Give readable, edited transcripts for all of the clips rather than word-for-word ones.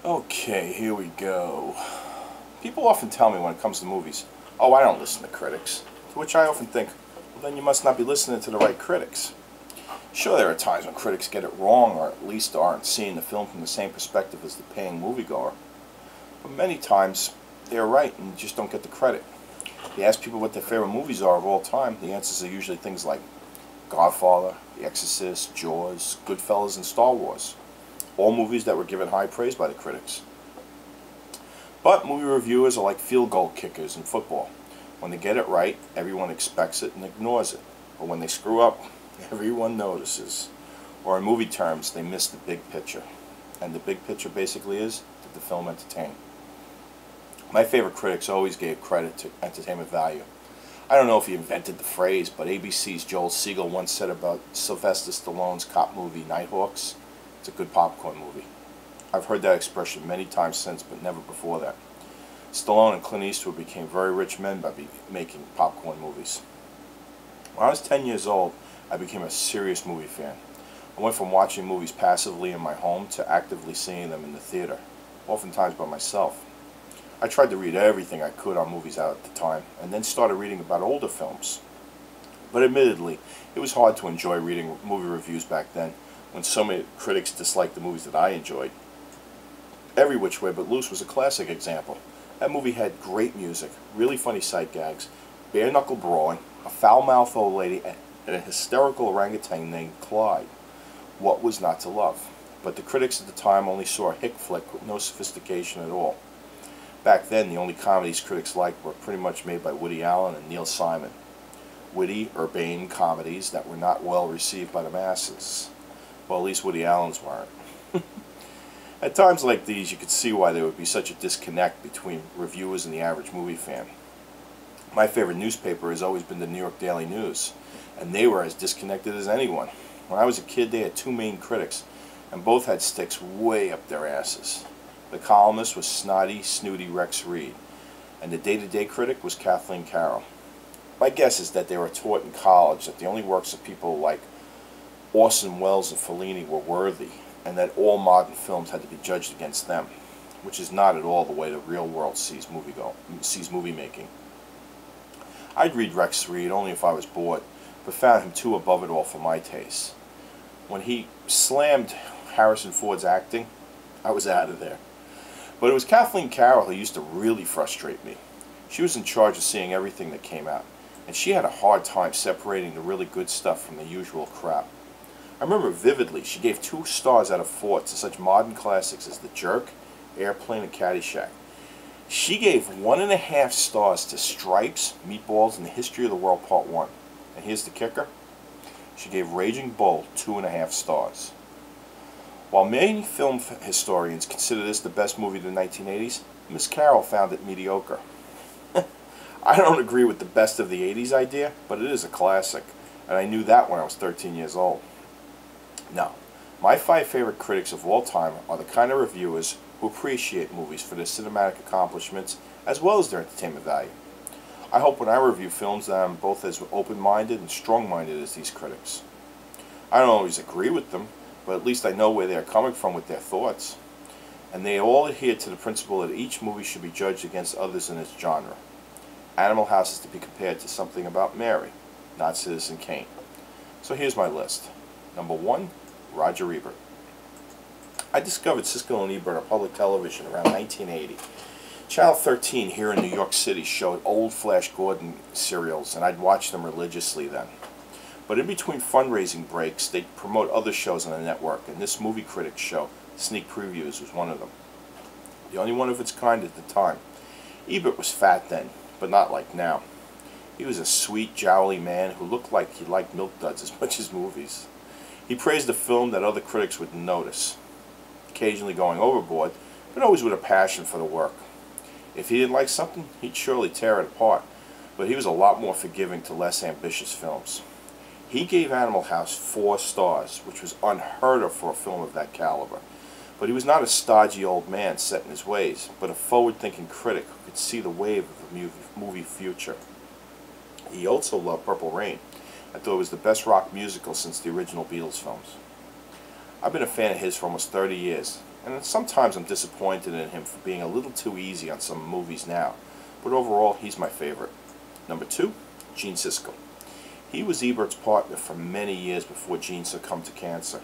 Okay, here we go. People often tell me when it comes to movies, oh, I don't listen to critics. To which I often think, well, then you must not be listening to the right critics. Sure, there are times when critics get it wrong, or at least aren't seeing the film from the same perspective as the paying moviegoer. But many times, they're right and just don't get the credit. If you ask people what their favorite movies are of all time, the answers are usually things like Godfather, The Exorcist, Jaws, Goodfellas, and Star Wars. All movies that were given high praise by the critics. But movie reviewers are like field goal kickers in football. When they get it right, everyone expects it and ignores it. But when they screw up, everyone notices. Or in movie terms, they miss the big picture. And the big picture basically is, did the film entertain? My favorite critics always gave credit to entertainment value. I don't know if he invented the phrase, but ABC's Joel Siegel once said about Sylvester Stallone's cop movie Nighthawks, it's a good popcorn movie. I've heard that expression many times since, but never before that. Stallone and Clint Eastwood became very rich men by making popcorn movies. When I was 10 years old, I became a serious movie fan. I went from watching movies passively in my home to actively seeing them in the theater, oftentimes by myself. I tried to read everything I could on movies out at the time, and then started reading about older films. But admittedly, it was hard to enjoy reading movie reviews back then, when so many critics disliked the movies that I enjoyed. Every Which Way But Loose was a classic example. That movie had great music, really funny sight gags, bare-knuckle brawling, a foul-mouthed old lady, and a hysterical orangutan named Clyde. What was not to love? But the critics at the time only saw a hick flick with no sophistication at all. Back then, the only comedies critics liked were pretty much made by Woody Allen and Neil Simon. Witty, urbane comedies that were not well received by the masses. Well, at least Woody Allen's weren't. At times like these, you could see why there would be such a disconnect between reviewers and the average movie fan. My favorite newspaper has always been the New York Daily News, and they were as disconnected as anyone. When I was a kid, they had two main critics, and both had sticks way up their asses. The columnist was snotty, snooty Rex Reed, and the day-to-day critic was Kathleen Carroll. My guess is that they were taught in college that the only works of people like Orson Welles and Fellini were worthy, and that all modern films had to be judged against them, which is not at all the way the real world sees movie making. I'd read Rex Reed only if I was bored, but found him too above it all for my taste. When he slammed Harrison Ford's acting, I was out of there. But it was Kathleen Carroll who used to really frustrate me. She was in charge of seeing everything that came out, and she had a hard time separating the really good stuff from the usual crap. I remember vividly she gave 2 stars out of 4 to such modern classics as The Jerk, Airplane, and Caddyshack. She gave 1.5 stars to Stripes, Meatballs, and The History of the World Part 1. And here's the kicker. She gave Raging Bull 2.5 stars. While many film historians consider this the best movie of the 1980s, Miss Carroll found it mediocre. I don't agree with the best of the 80s idea, but it is a classic, and I knew that when I was 13 years old. Now, my 5 favorite critics of all time are the kind of reviewers who appreciate movies for their cinematic accomplishments as well as their entertainment value. I hope when I review films that I'm both as open-minded and strong-minded as these critics. I don't always agree with them, but at least I know where they're coming from with their thoughts. And they all adhere to the principle that each movie should be judged against others in its genre. Animal House is to be compared to Something About Mary, not Citizen Kane. So here's my list. Number 1, Roger Ebert. I discovered Siskel and Ebert on public television around 1980. Channel 13 here in New York City showed old Flash Gordon serials, and I'd watch them religiously then. But in between fundraising breaks, they'd promote other shows on the network, and this movie critics show, Sneak Previews, was one of them. The only one of its kind at the time. Ebert was fat then, but not like now. He was a sweet, jowly man who looked like he liked Milk Duds as much as movies. He praised a film that other critics wouldn't notice, occasionally going overboard, but always with a passion for the work. If he didn't like something, he'd surely tear it apart, but he was a lot more forgiving to less ambitious films. He gave Animal House 4 stars, which was unheard of for a film of that caliber. But he was not a stodgy old man set in his ways, but a forward-thinking critic who could see the wave of the movie future. He also loved Purple Rain. I thought it was the best rock musical since the original Beatles films. I've been a fan of his for almost 30 years, and sometimes I'm disappointed in him for being a little too easy on some movies now, but overall he's my favorite. Number 2, Gene Siskel. He was Ebert's partner for many years before Gene succumbed to cancer.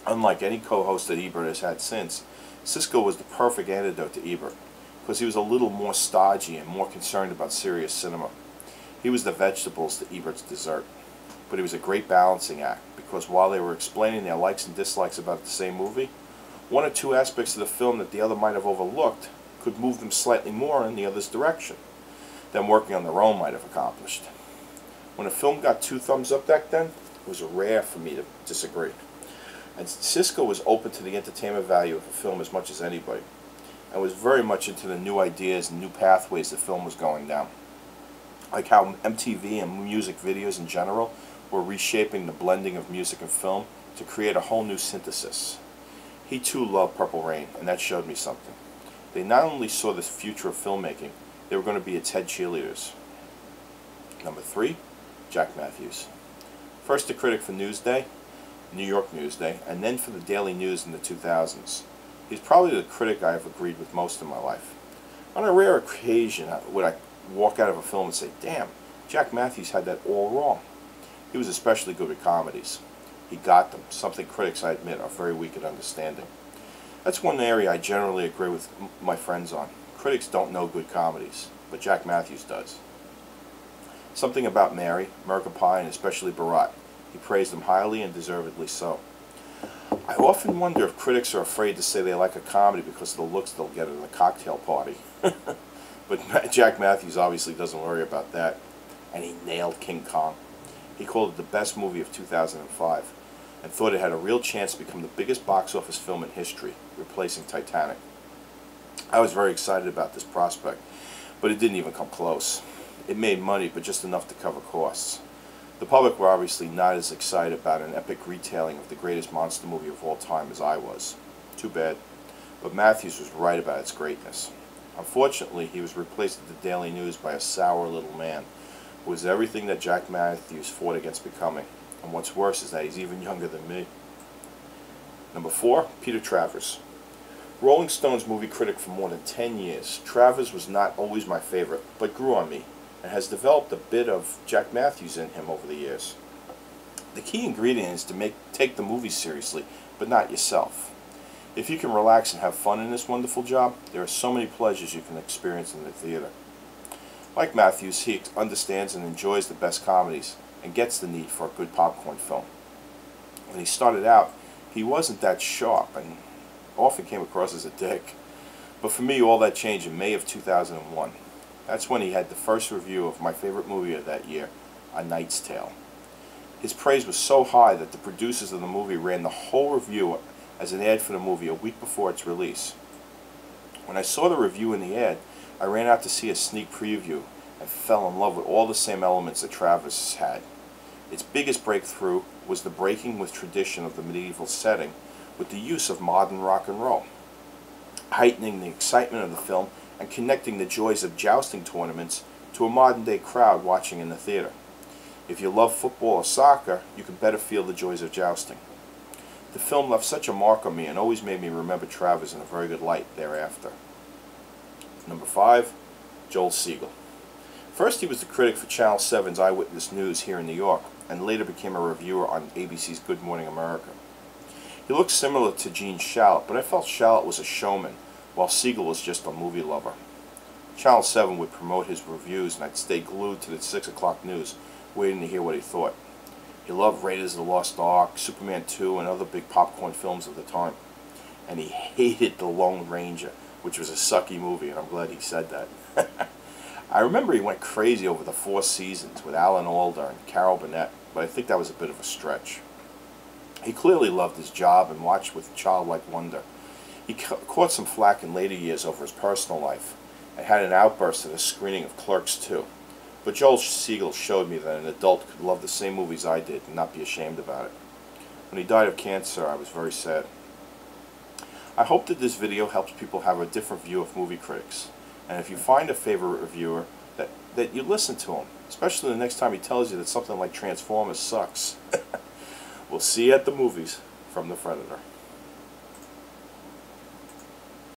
Unlike any co-host that Ebert has had since, Siskel was the perfect antidote to Ebert, because he was a little more stodgy and more concerned about serious cinema. He was the vegetables to Ebert's dessert. But he was a great balancing act, because while they were explaining their likes and dislikes about the same movie, one or two aspects of the film that the other might have overlooked could move them slightly more in the other's direction than working on their own might have accomplished. When a film got 2 thumbs up back then, it was rare for me to disagree. And Siskel was open to the entertainment value of a film as much as anybody, and was very much into the new ideas and new pathways the film was going down. Like how MTV and music videos in general were reshaping the blending of music and film to create a whole new synthesis. He too loved Purple Rain, and that showed me something. They not only saw the future of filmmaking, they were going to be its head cheerleaders. Number 3, Jack Matthews. First a critic for Newsday, New York Newsday, and then for the Daily News in the 2000s. He's probably the critic I have agreed with most in my life. On a rare occasion would I walk out of a film and say, damn, Jack Matthews had that all wrong. He was especially good at comedies. He got them, something critics, I admit, are very weak at understanding. That's one area I generally agree with my friends on. Critics don't know good comedies, but Jack Matthews does. Something about Mary, American Pie, and especially Barat. He praised them highly and deservedly so. I often wonder if critics are afraid to say they like a comedy because of the looks they'll get at a cocktail party. But Jack Matthews obviously doesn't worry about that. And he nailed King Kong. He called it the best movie of 2005 and thought it had a real chance to become the biggest box office film in history, replacing Titanic. I was very excited about this prospect, but it didn't even come close. It made money, but just enough to cover costs. The public were obviously not as excited about an epic retelling of the greatest monster movie of all time as I was. Too bad. But Matthews was right about its greatness. Unfortunately, he was replaced at the Daily News by a sour little man who was everything that Jack Matthews fought against becoming. And what's worse is that he's even younger than me. Number 4, Peter Travers. Rolling Stone's movie critic for more than 10 years, Travers was not always my favorite, but grew on me, and has developed a bit of Jack Matthews in him over the years. The key ingredient is to take the movie seriously, but not yourself. If you can relax and have fun in this wonderful job, there are so many pleasures you can experience in the theater. Like Matthews, he understands and enjoys the best comedies, and gets the need for a good popcorn film. When he started out, he wasn't that sharp, and often came across as a dick. But for me, all that changed in May of 2001. That's when he had the first review of my favorite movie of that year, A Knight's Tale. His praise was so high that the producers of the movie ran the whole review as an ad for the movie a week before its release. When I saw the review in the ad, I ran out to see a sneak preview and fell in love with all the same elements that Travers had. Its biggest breakthrough was the breaking with tradition of the medieval setting with the use of modern rock and roll, heightening the excitement of the film and connecting the joys of jousting tournaments to a modern-day crowd watching in the theater. If you love football or soccer, you can better feel the joys of jousting. The film left such a mark on me and always made me remember Travers in a very good light thereafter. Number 5, Joel Siegel. First, he was the critic for Channel 7's Eyewitness News here in New York, and later became a reviewer on ABC's Good Morning America. He looked similar to Gene Shalit, but I felt Shalit was a showman, while Siegel was just a movie lover. Channel 7 would promote his reviews, and I'd stay glued to the 6 o'clock news, waiting to hear what he thought. He loved Raiders of the Lost Ark, Superman 2, and other big popcorn films of the time. And he hated The Lone Ranger, which was a sucky movie, and I'm glad he said that. I remember he went crazy over the 4 seasons with Alan Alda and Carol Burnett, but I think that was a bit of a stretch. He clearly loved his job and watched with childlike wonder. He caught some flack in later years over his personal life, and had an outburst at a screening of Clerks 2. But Joel Siegel showed me that an adult could love the same movies I did and not be ashamed about it. When he died of cancer, I was very sad. I hope that this video helps people have a different view of movie critics. And if you find a favorite reviewer, that you listen to him, especially the next time he tells you that something like Transformers sucks. We'll see you at the movies. from the Predator.